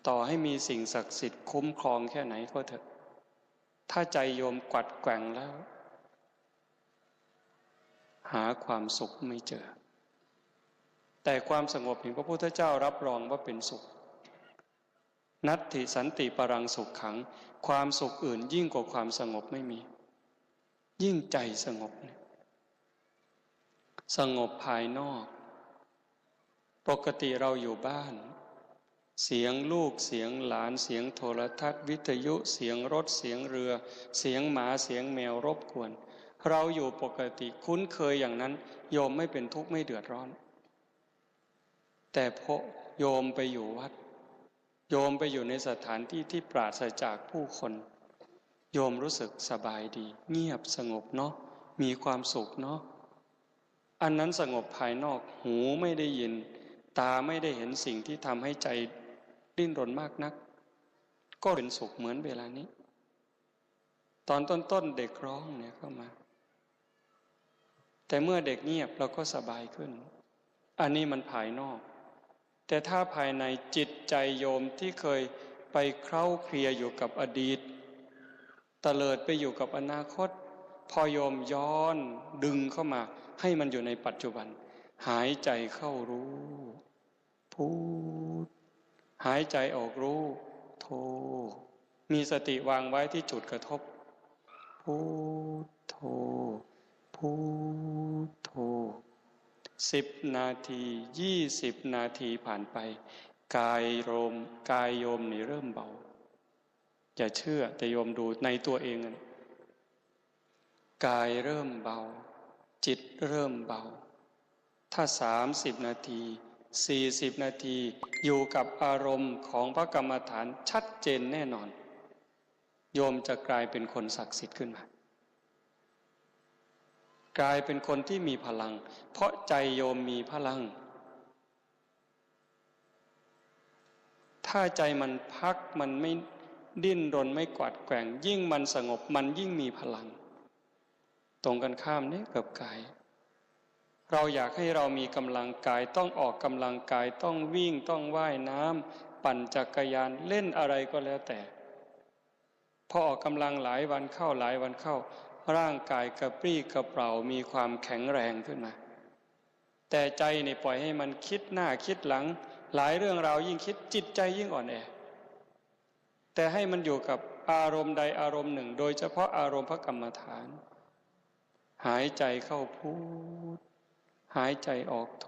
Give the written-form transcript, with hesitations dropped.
ต่อให้มีสิ่งศักดิ์สิทธิ์คุ้มครองแค่ไหนก็เถอะถ้าใจโยมกวัดแกว่งแล้วหาความสุขไม่เจอแต่ความสงบของพระพุทธเจ้ารับรองว่าเป็นสุขนัตถิสันติปรังสุขขังความสุขอื่นยิ่งกว่าความสงบไม่มียิ่งใจสงบเนี่ยสงบภายนอกปกติเราอยู่บ้านเสียงลูกเสียงหลานเสียงโทรทัศน์วิทยุเสียงรถเสียงเรือเสียงหมาเสียงแมวรบกวนเราอยู่ปกติคุ้นเคยอย่างนั้นโยมไม่เป็นทุกข์ไม่เดือดร้อนแต่พอโยมไปอยู่วัดโยมไปอยู่ในสถานที่ที่ปราศจากผู้คนโยมรู้สึกสบายดีเงียบสงบเนาะมีความสุขเนาะอันนั้นสงบภายนอกหูไม่ได้ยินตาไม่ได้เห็นสิ่งที่ทำให้ใจดิ้นรนมากนักก็เป็นสุขเหมือนเวลานี้ตอนต้นเด็กร้องเนี่ยเข้ามาแต่เมื่อเด็กเงียบเราก็สบายขึ้นอันนี้มันภายนอกแต่ถ้าภายในจิตใจโยมที่เคยไปเคล้าเคลียอยู่กับอดีตเตลิดไปอยู่กับอนาคตพอโยมย้อนดึงเข้ามาให้มันอยู่ในปัจจุบันหายใจเข้ารู้พุทหายใจออกรู้โธมีสติวางไว้ที่จุดกระทบพุทโธพุทโธ10 นาที20 นาทีผ่านไปกายโยมนี่เริ่มเบาอย่าเชื่อแต่โยมดูในตัวเองกายเริ่มเบาจิตเริ่มเบาถ้า30 นาที40 นาทีอยู่กับอารมณ์ของพระกรรมฐานชัดเจนแน่นอนโยมจะกลายเป็นคนศักดิ์สิทธิ์ขึ้นมากลายเป็นคนที่มีพลังเพราะใจโยมมีพลังถ้าใจมันพักมันไม่ดิ้นรนไม่กวัดแกว่งยิ่งมันสงบมันยิ่งมีพลังตรงกันข้ามนี่กับกายเราอยากให้เรามีกำลังกายต้องออกกำลังกายต้องวิ่งต้องว่ายน้ำปั่นจักรยานเล่นอะไรก็แล้วแต่พอออกกำลังหลายวันเข้าร่างกายกระปรี้กระเปร่ามีความแข็งแรงขึ้นมาแต่ใจนี่ปล่อยให้มันคิดหน้าคิดหลังหลายเรื่องราวยิ่งคิดจิตใจยิ่งอ่อนแอแต่ให้มันอยู่กับอารมณ์ใดอารมณ์หนึ่งโดยเฉพาะอารมณ์พระกรรมฐานหายใจเข้าพุทหายใจออกโธ